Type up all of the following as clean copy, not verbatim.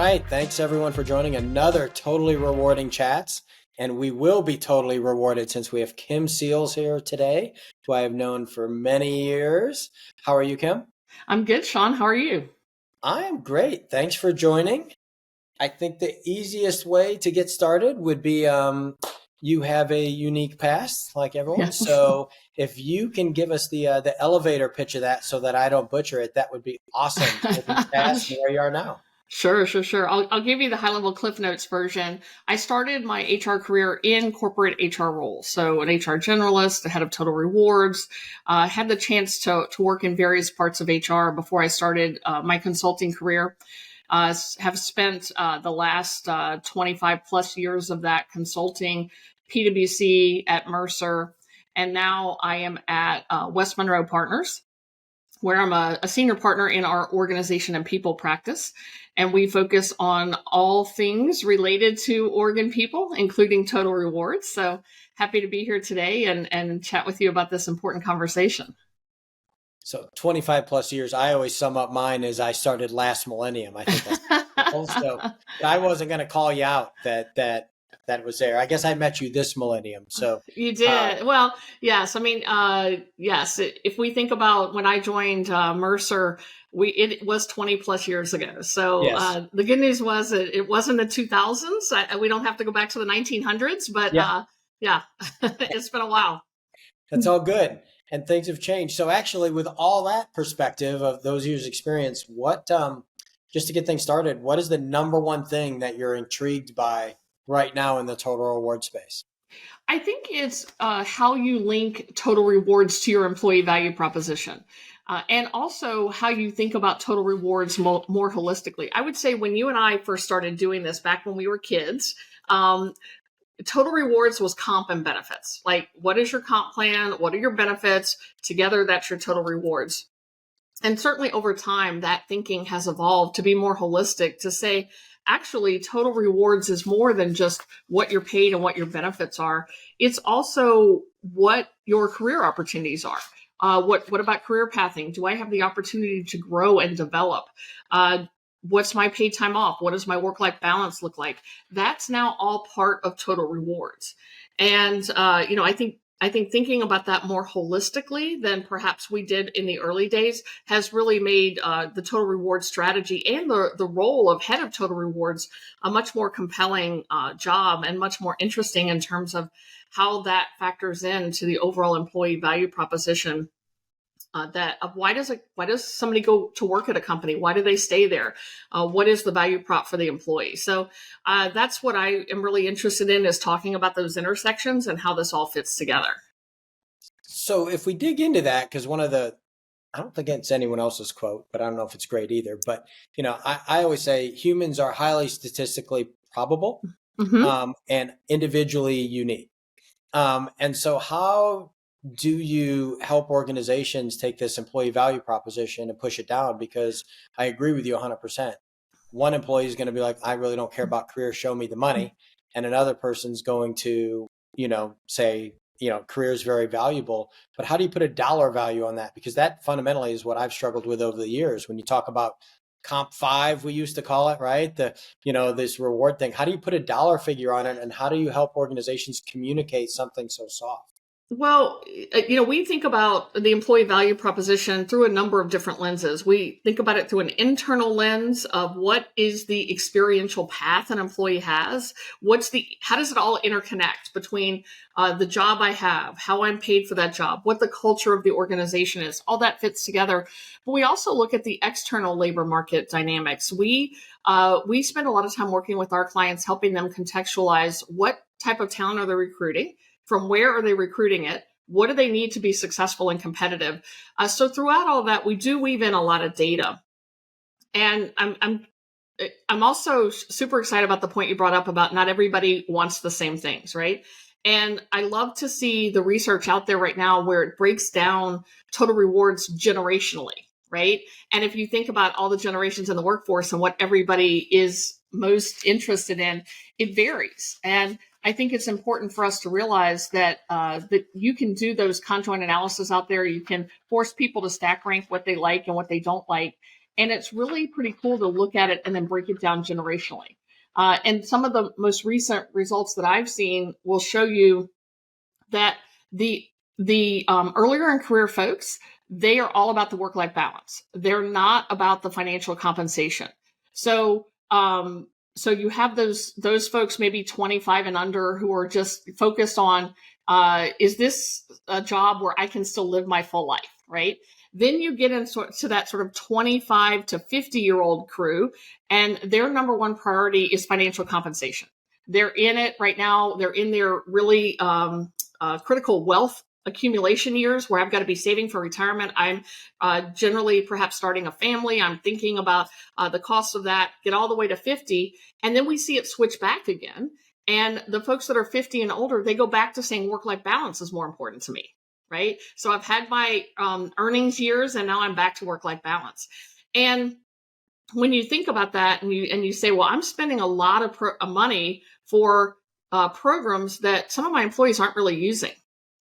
right. Thanks everyone for joining another totally rewarding chats. And we will be totally rewarded since we have Kim Seals here today, who I have known for many years. How are you, Kim? I'm good, Sean. How are you? I am great. Thanks for joining. I think the easiest way to get started would be you have a unique past like everyone. Yeah. So if you can give us the elevator pitch of that so that I don't butcher it, that would be awesome. Moving past and where you are now. Sure. I'll give you the high level Cliff Notes version. I started my HR career in corporate HR roles. So an HR generalist, the head of total rewards, had the chance to work in various parts of HR before I started my consulting career. Have spent the last 25 plus years of that consulting, PwC at Mercer, and now I am at West Monroe Partners, where I'm a senior partner in our organization and people practice. And we focus on all things related to org people, including total rewards. So happy to be here today and chat with you about this important conversation. So 25 plus years, I always sum up mine as I started last millennium. I think that's cool. So I wasn't going to call you out that was there. I guess I met you this millennium. So you did. Well, yes. I mean, yes. If we think about when I joined Mercer, it was 20 plus years ago. So yes. The good news was it wasn't the 2000s. We don't have to go back to the 1900s, but yeah, it's been a while. That's all good. And things have changed. So actually, with all that perspective of those years' experience, what just to get things started, what is the number one thing that you're intrigued by right now in the total reward space? I think it's how you link total rewards to your employee value proposition. And also how you think about total rewards more holistically. I would say when you and I first started doing this back when we were kids, total rewards was comp and benefits. Like, what is your comp plan? What are your benefits? Together, that's your total rewards. And certainly over time, that thinking has evolved to be more holistic, to say, actually, total rewards is more than just what you're paid and what your benefits are. It's also what your career opportunities are. What about career pathing? Do I have the opportunity to grow and develop? What's my paid time off? What does my work-life balance look like? That's now all part of total rewards. And, I think thinking about that more holistically than perhaps we did in the early days has really made the total reward strategy and the role of head of total rewards a much more compelling job and much more interesting in terms of how that factors into the overall employee value proposition. Why does somebody go to work at a company? Why do they stay there? What is the value prop for the employee? So that's what I am really interested in, is talking about those intersections and how this all fits together. So if we dig into that, because I don't think it's anyone else's quote, but I don't know if it's great either. But, I always say humans are highly statistically probable and individually unique. And so how do you help organizations take this employee value proposition and push it down? Because I agree with you 100%. One employee is going to be like, I really don't care about career, show me the money. And another person's going to, say, career is very valuable, but how do you put a dollar value on that? Because that fundamentally is what I've struggled with over the years. When you talk about comp 5, we used to call it, right? This reward thing. How do you put a dollar figure on it? And how do you help organizations communicate something so soft? Well, we think about the employee value proposition through a number of different lenses. We think about it through an internal lens of what is the experiential path an employee has. How does it all interconnect between the job I have, how I'm paid for that job, what the culture of the organization is? All that fits together. But we also look at the external labor market dynamics. We spend a lot of time working with our clients, helping them contextualize what type of talent are they recruiting. From where are they recruiting it? What do they need to be successful and competitive? So throughout all that, we do weave in a lot of data. And I'm also super excited about the point you brought up about not everybody wants the same things, right? And I love to see the research out there right now where it breaks down total rewards generationally, right? And if you think about all the generations in the workforce and what everybody is most interested in, it varies. And I think it's important for us to realize that that you can do those conjoint analysis out there. You can force people to stack rank what they like and what they don't like. And it's really pretty cool to look at it and then break it down generationally. And some of the most recent results that I've seen will show you that the earlier in career folks, they are all about the work-life balance. They're not about the financial compensation. So so you have those folks maybe 25 and under who are just focused on is this a job where I can still live my full life, right? Then you get into that sort of 25 to 50-year-old crew, and their number one priority is financial compensation. They're in it right now. They're in their really critical wealth accumulation years where I've got to be saving for retirement. I'm generally perhaps starting a family. I'm thinking about the cost of that, get all the way to 50. And then we see it switch back again. And the folks that are 50 and older, they go back to saying work-life balance is more important to me, right? So I've had my earnings years and now I'm back to work-life balance. And when you think about that and you say, well, I'm spending a lot of money for programs that some of my employees aren't really using,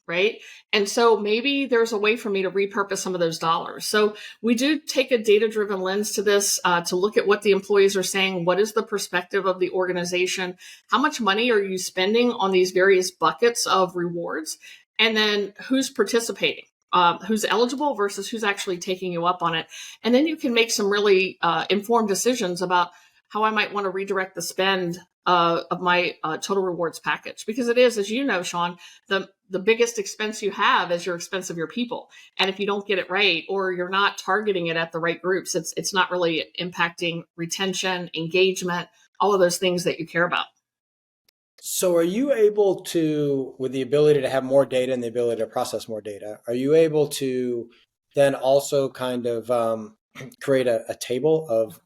right? And so maybe there's a way for me to repurpose some of those dollars. So we do take a data-driven lens to this, to look at what the employees are saying. What is the perspective of the organization? How much money are you spending on these various buckets of rewards? And then who's participating? Who's eligible versus who's actually taking you up on it. And then you can make some really informed decisions about how I might want to redirect the spend of my total rewards package. Because it is, as you know, Sean, the biggest expense you have is your expense of your people. And if you don't get it right, or you're not targeting it at the right groups, it's not really impacting retention, engagement, all of those things that you care about. So are you able to, with the ability to have more data and the ability to process more data, are you able to then also kind of create a table of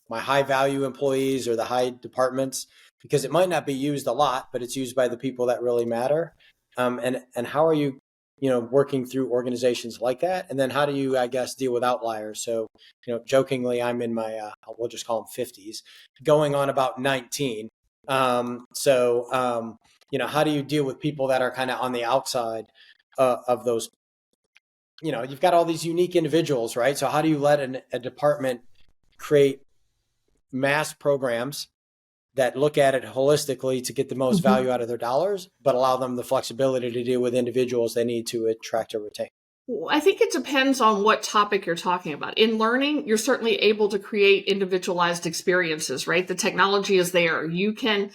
my high value employees or the high departments? Because it might not be used a lot, but it's used by the people that really matter. And how are you, working through organizations like that? And then how do you, I guess, deal with outliers? So, jokingly, I'm in my, we'll just call them 50s, going on about 19. How do you deal with people that are kind of on the outside of those? You've got all these unique individuals, right? So how do you let a department create mass programs that look at it holistically to get the most value out of their dollars, but allow them the flexibility to deal with individuals they need to attract or retain? I think it depends on what topic you're talking about. In learning, you're certainly able to create individualized experiences, right? The technology is there. You can,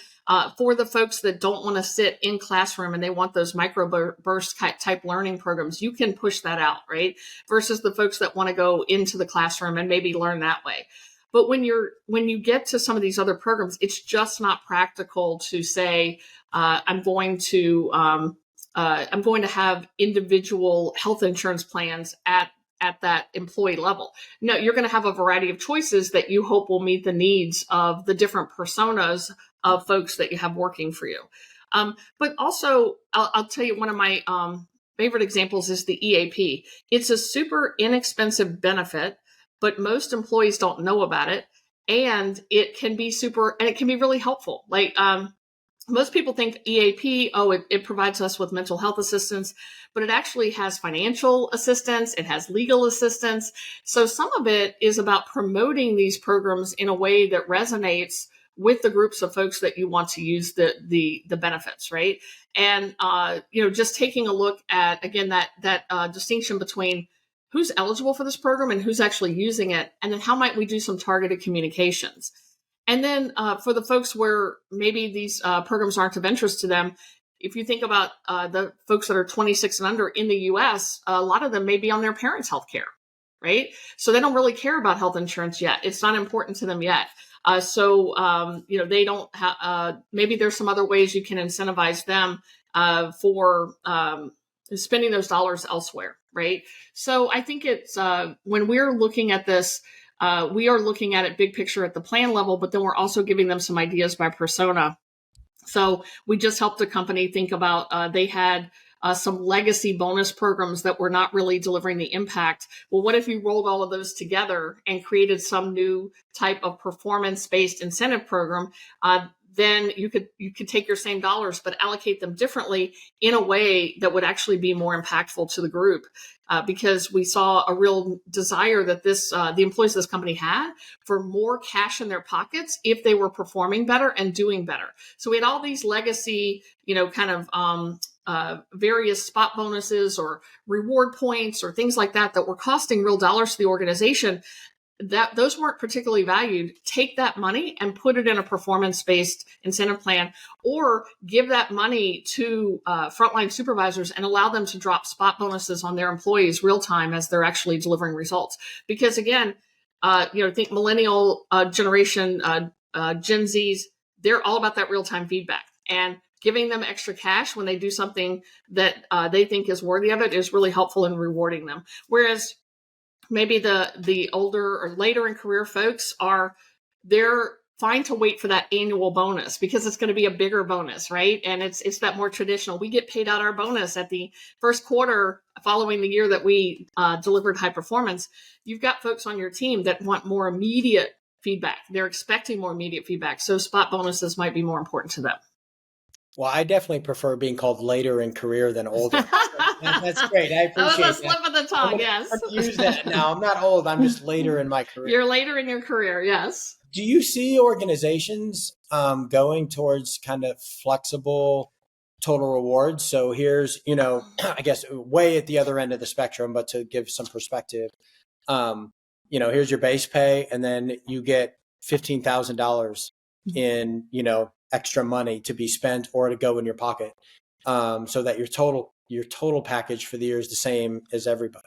for the folks that don't want to sit in classroom and they want those microburst type learning programs, you can push that out, right? Versus the folks that want to go into the classroom and maybe learn that way. But when you get to some of these other programs, it's just not practical to say, I'm going to have individual health insurance plans at that employee level. No, you're going to have a variety of choices that you hope will meet the needs of the different personas of folks that you have working for you. But also, I'll tell you, one of my favorite examples is the EAP. It's a super inexpensive benefit, but most employees don't know about it. And it can be really helpful. Like, most people think EAP, it provides us with mental health assistance, but it actually has financial assistance. It has legal assistance. So some of it is about promoting these programs in a way that resonates with the groups of folks that you want to use the benefits, right? And, just taking a look at, again, that distinction between who's eligible for this program and who's actually using it, and then how might we do some targeted communications. And then for the folks where maybe these programs aren't of interest to them, if you think about the folks that are 26 and under in the US, a lot of them may be on their parents' health care, right? So they don't really care about health insurance yet. It's not important to them yet. They don't have, maybe there's some other ways you can incentivize them for spending those dollars elsewhere, right? So I think it's when we're looking at this, we are looking at it big picture at the plan level, but then we're also giving them some ideas by persona. So we just helped a company think about, they had some legacy bonus programs that were not really delivering the impact. Well, what if you rolled all of those together and created some new type of performance-based incentive program then you could take your same dollars but allocate them differently in a way that would actually be more impactful to the group, because we saw a real desire that the employees of this company had for more cash in their pockets if they were performing better and doing better. So we had all these legacy, kind of various spot bonuses or reward points or things like that were costing real dollars to the organization, that those weren't particularly valued. Take that money and put it in a performance-based incentive plan, or give that money to frontline supervisors and allow them to drop spot bonuses on their employees real time as they're actually delivering results. Because again, think millennial generation, Gen Zs, they're all about that real time feedback, and giving them extra cash when they do something that they think is worthy of it is really helpful in rewarding them. Whereas maybe the older or later in career folks they're fine to wait for that annual bonus because it's going to be a bigger bonus, right? And it's that more traditional. We get paid out our bonus at the first quarter following the year that we delivered high performance. You've got folks on your team that want more immediate feedback. They're expecting more immediate feedback. So spot bonuses might be more important to them. Well, I definitely prefer being called later in career than older. That's great. I appreciate that. That was a slip of the tongue, yes. I'm gonna use that now. I'm not old. I'm just later in my career. You're later in your career, yes. Do you see organizations going towards kind of flexible total rewards? So here's, I guess way at the other end of the spectrum, but to give some perspective, here's your base pay, and then you get $15,000 in, extra money to be spent or to go in your pocket, so that your total package for the year is the same as everybody.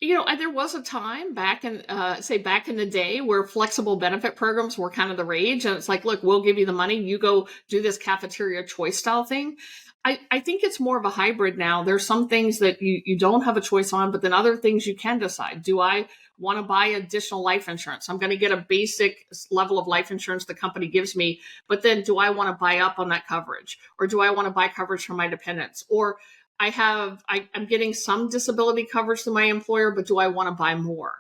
There was a time back in the day where flexible benefit programs were kind of the rage. And it's like, look, we'll give you the money. You go do this cafeteria choice style thing. I think it's more of a hybrid now. There's some things that you don't have a choice on, but then other things you can decide. Do I want to buy additional life insurance? I'm going to get a basic level of life insurance the company gives me, but then do I want to buy up on that coverage? Or do I want to buy coverage for my dependents? Or I'm getting some disability coverage to my employer, but do I want to buy more?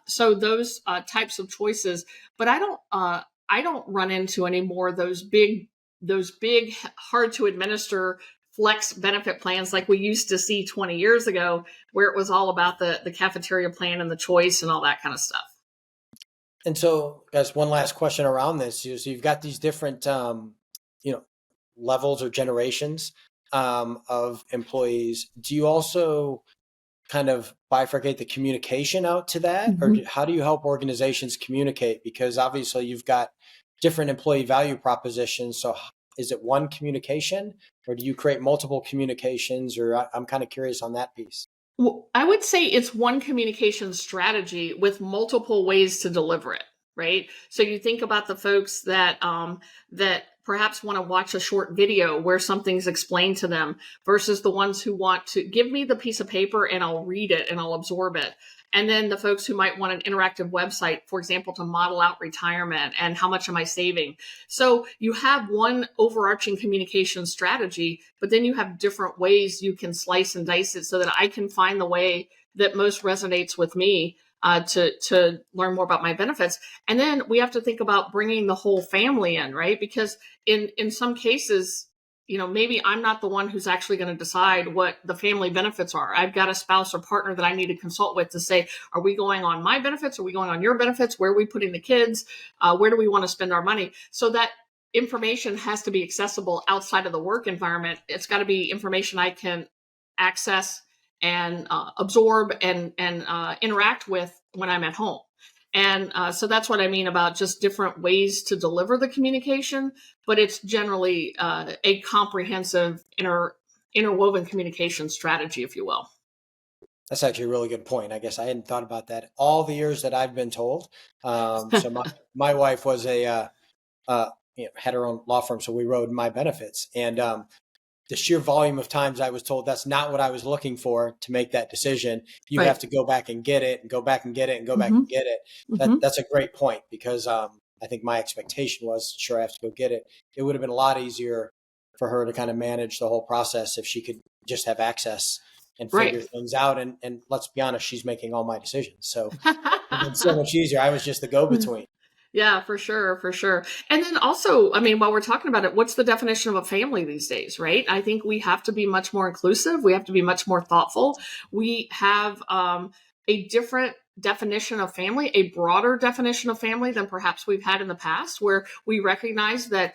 So those types of choices, but I don't run into any more of those big, hard to administer flex benefit plans like we used to see 20 years ago, where it was all about the cafeteria plan and the choice and all that kind of stuff. And so, as one last question around this, so you've got these different, levels or generations of employees. Do you also kind of bifurcate the communication out to that? Mm-hmm. Or how do you help organizations communicate? Because obviously you've got different employee value propositions. So is it one communication, or do you create multiple communications? Or I'm kind of curious on that piece. Well, I would say it's one communication strategy with multiple ways to deliver it, right? So you think about the folks that perhaps want to watch a short video where something's explained to them versus the ones who want to give me the piece of paper and I'll read it and I'll absorb it. And then the folks who might want an interactive website, for example, to model out retirement and how much am I saving. So you have one overarching communication strategy, but then you have different ways you can slice and dice it so that I can find the way that most resonates with me to learn more about my benefits. And then we have to think about bringing the whole family in, right? Because in some cases, maybe I'm not the one who's actually going to decide what the family benefits are. I've got a spouse or partner that I need to consult with to say, are we going on my benefits? Are we going on your benefits? Where are we putting the kids? Where do we want to spend our money? So that information has to be accessible outside of the work environment. It's got to be information I can access and absorb and interact with when I'm at home. And so that's what I mean about just different ways to deliver the communication, but it's generally a comprehensive interwoven communication strategy, if you will. That's actually a really good point. I guess I hadn't thought about that all the years that I've been told. So my wife was had her own law firm, so we wrote my benefits, and the sheer volume of times I was told that's not what I was looking for to make that decision. You have to go back and get it and go back and get it and go back and get it. That's a great point, because I think my expectation was, sure, I have to go get it. It would have been a lot easier for her to kind of manage the whole process if she could just have access and figure things out. And let's be honest, she's making all my decisions. So it's been so much easier. I was just the go-between. Yeah, for sure, for sure. And then also, I mean, while we're talking about it, what's the definition of a family these days, right? I think we have to be much more inclusive. We have to be much more thoughtful. We have a different definition of family, a broader definition of family than perhaps we've had in the past, where we recognize that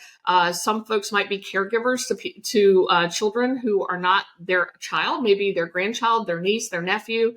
some folks might be caregivers to children who are not their child, maybe their grandchild, their niece, their nephew,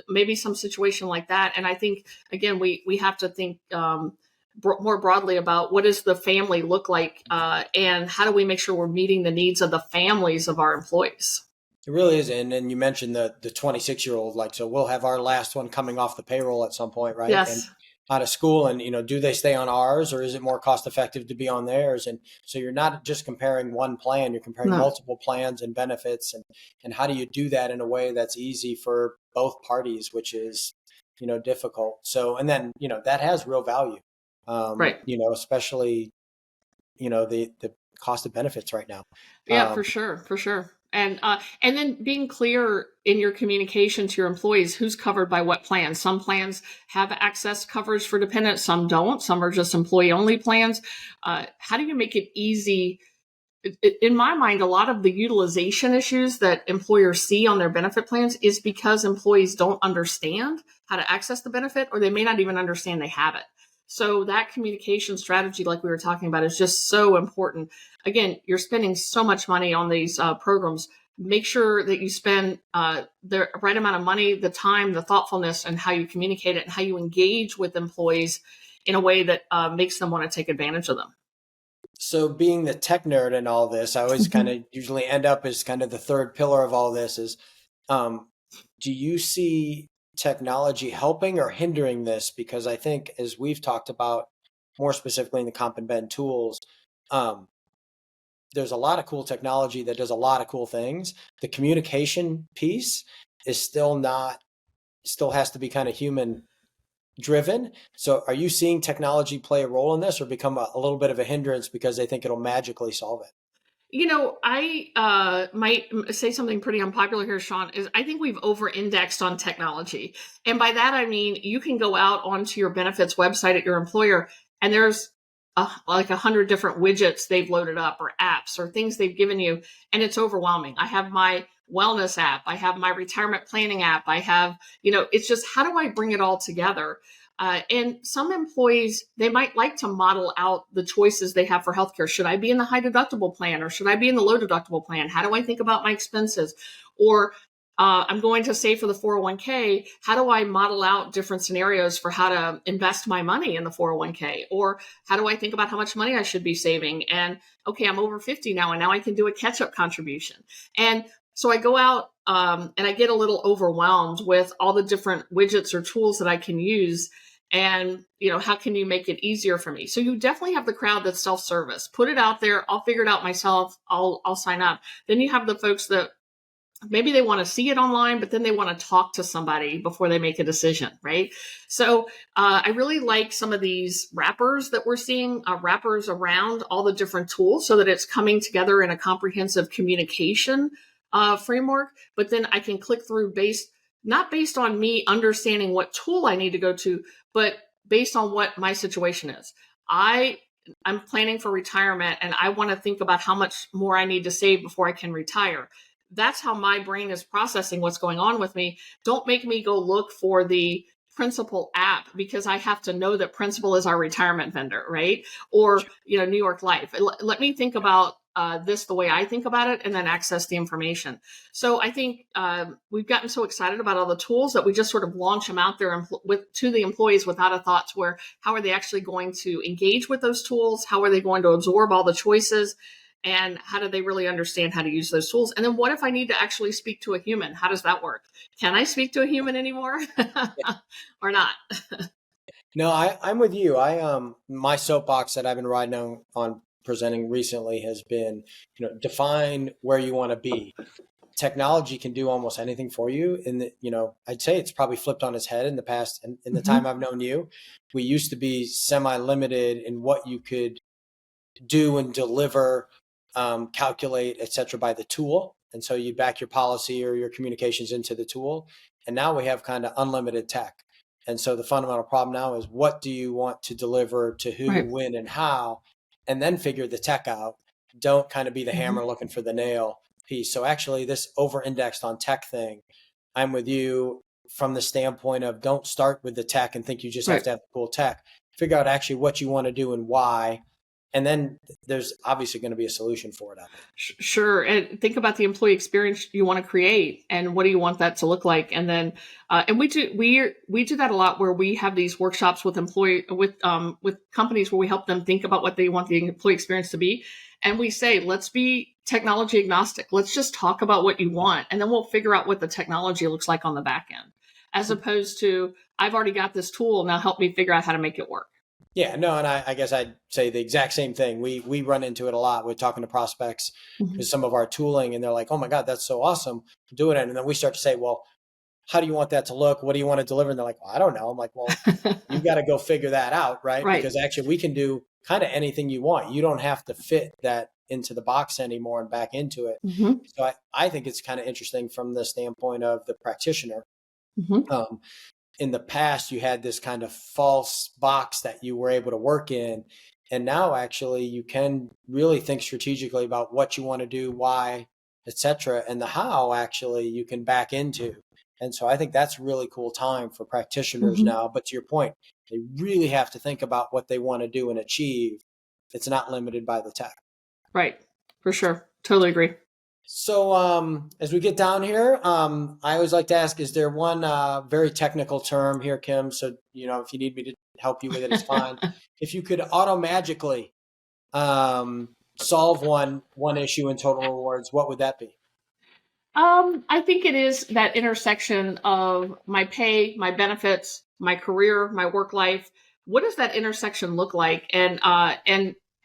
maybe some situation like that. And I think again, we have to think more broadly about what does the family look like, and how do we make sure we're meeting the needs of the families of our employees. It really is. And then you mentioned the 26-year-old, like, so we'll have our last one coming off the payroll at some point, right? And Yes. out of school, and, do they stay on ours, or is it more cost effective to be on theirs? And so you're not just comparing one plan, you're comparing No. multiple plans and benefits. And how do you do that in a way that's easy for both parties, which is, difficult. So, and then, that has real value, Right. especially, the cost of benefits right now. Yeah, Um, for sure, for sure. And then being clear in your communication to your employees who's covered by what plans. Some plans have access coverage for dependents, some don't. Some are just employee only plans. How do you make it easy? In my mind, a lot of the utilization issues that employers see on their benefit plans is because employees don't understand how to access the benefit, or they may not even understand they have it. So that communication strategy, like we were talking about, is just so important. Again, you're spending so much money on these programs. Make sure that you spend the right amount of money, the time, the thoughtfulness, and how you communicate it and how you engage with employees in a way that makes them want to take advantage of them. So being the tech nerd in all this, I always kind of usually end up as kind of the third pillar of all this is, um, do you see technology helping or hindering this? Because I think as we've talked about more specifically in the comp and ben tools, um, there's a lot of cool technology that does a lot of cool things. The communication piece is still has to be kind of human driven. So are you seeing technology play a role in this or become a little bit of a hindrance because they think it'll magically solve it? I might say something pretty unpopular here, Sean, is I think we've over indexed on technology. And by that, I mean, you can go out onto your benefits website at your employer, and there's like 100 different widgets they've loaded up, or apps, or things they've given you. And it's overwhelming. I have my wellness app. I have my retirement planning app. I have, it's just, how do I bring it all together? And some employees, they might like to model out the choices they have for healthcare. Should I be in the high deductible plan, or should I be in the low deductible plan? How do I think about my expenses? Or I'm going to save for the 401k. How do I model out different scenarios for how to invest my money in the 401k? Or how do I think about how much money I should be saving? And okay, I'm over 50 now, and now I can do a catch up contribution. And so I go out and I get a little overwhelmed with all the different widgets or tools that I can use. And how can you make it easier for me? So you definitely have the crowd that's self-service. Put it out there. I'll figure it out myself. I'll sign up. Then you have the folks that maybe they want to see it online, but then they want to talk to somebody before they make a decision, right? So I really like some of these wrappers that we're seeing, wrappers around all the different tools, so that it's coming together in a comprehensive communication framework. But then I can click through not based on me understanding what tool I need to go to, but based on what my situation is. I'm planning for retirement, and I want to think about how much more I need to save before I can retire. That's how my brain is processing what's going on with me. Don't make me go look for the Principal app, because I have to know that Principal is our retirement vendor, right? Or, New York Life. Let me think about this the way I think about it, and then access the information. So I think we've gotten so excited about all the tools that we just sort of launch them out there to the employees without a thought to where, how are they actually going to engage with those tools? How are they going to absorb all the choices? And how do they really understand how to use those tools? And then what if I need to actually speak to a human? How does that work? Can I speak to a human anymore or not? No, I'm with you. My soapbox that I've been riding on presenting recently has been, define where you want to be. Technology can do almost anything for you. I'd say it's probably flipped on its head in the past. And in the time I've known you, we used to be semi-limited in what you could do and deliver, calculate, et cetera, by the tool. And so you back your policy or your communications into the tool. And now we have kind of unlimited tech. And so the fundamental problem now is, what do you want to deliver to who, Right. when, and how, and then figure the tech out. Don't kind of be the Hmm. hammer looking for the nail piece. So actually, this over indexed on tech thing, I'm with you from the standpoint of, don't start with the tech and think you just have Right. to have cool tech. Figure out actually what you want to do and why. And then there's obviously going to be a solution for it out there. Sure. And think about the employee experience you want to create, and what do you want that to look like. And then, and we do that a lot, where we have these workshops with with companies, where we help them think about what they want the employee experience to be. And we say, let's be technology agnostic. Let's just talk about what you want, and then we'll figure out what the technology looks like on the back end, as opposed to, I've already got this tool, now help me figure out how to make it work. Yeah, no, and I guess I'd say the exact same thing. We run into it a lot with talking to prospects Mhm. with some of our tooling, and they're like, "Oh my God, that's so awesome, doing it." And then we start to say, "Well, how do you want that to look? What do you want to deliver?" And they're like, "Well, I don't know." I'm like, "Well, you got to go figure that out, right? Right. Because actually, we can do kind of anything you want. You don't have to fit that into the box anymore and back into it." Hmm. So I think it's kind of interesting from the standpoint of the practitioner. Hmm. Um, in the past, you had this kind of false box that you were able to work in, and now actually you can really think strategically about what you want to do, why, etc., and the how actually you can back into. And so I think that's a really cool time for practitioners Hmm. now. But to your point, they really have to think about what they want to do and achieve. It's not limited by the tech. Right. For sure. Totally agree. So, as we get down here, I always like to ask: is there one very technical term here, Kim? So, if you need me to help you with it, it's fine. If you could auto magically solve one issue in total rewards, what would that be? I think it is that intersection of my pay, my benefits, my career, my work life. What does that intersection look like? And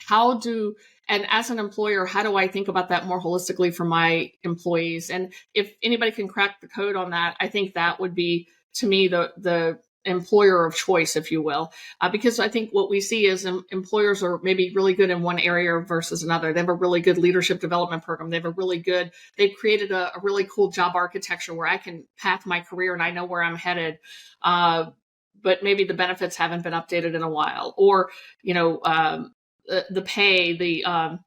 how do and as an employer, how do I think about that more holistically for my employees? And if anybody can crack the code on that, I think that would be, to me, the employer of choice, if you will. Because I think what we see is employers are maybe really good in one area versus another. They have a really good leadership development program. They have a really good they've created a really cool job architecture where I can path my career and I know where I'm headed. But maybe the benefits haven't been updated in a while, or you know, the pay, the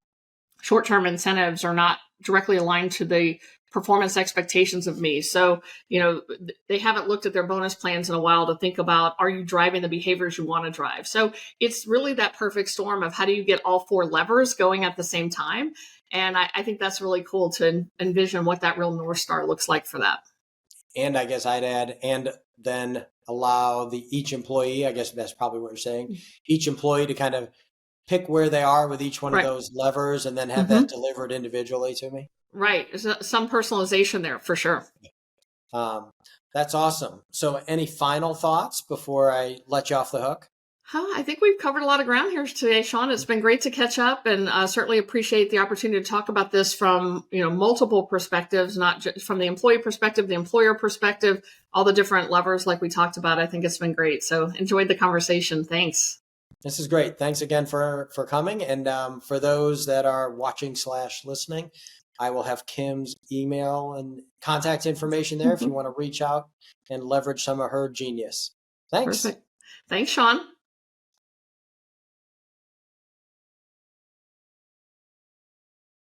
short-term incentives are not directly aligned to the performance expectations of me. So, they haven't looked at their bonus plans in a while to think about, are you driving the behaviors you want to drive? So it's really that perfect storm of, how do you get all four levers going at the same time? And I think that's really cool to envision what that real North Star looks like for that. And I guess I'd add, and then allow each employee, I guess that's probably what you're saying, each employee to kind of pick where they are with each one of Right. those levers, and then have that Hmm. delivered individually to me. Right. There's some personalization there for sure. Um, that's awesome. So, any final thoughts before I let you off the hook? I think we've covered a lot of ground here today, Sean. It's been great to catch up, and certainly appreciate the opportunity to talk about this from multiple perspectives, not just from the employee perspective, the employer perspective, all the different levers like we talked about. I think it's been great. So enjoyed the conversation. Thanks. This is great. Thanks again for coming. And for those that are watching/listening, I will have Kim's email and contact information there if you want to reach out and leverage some of her genius. Thanks. Perfect. Thanks, Sean.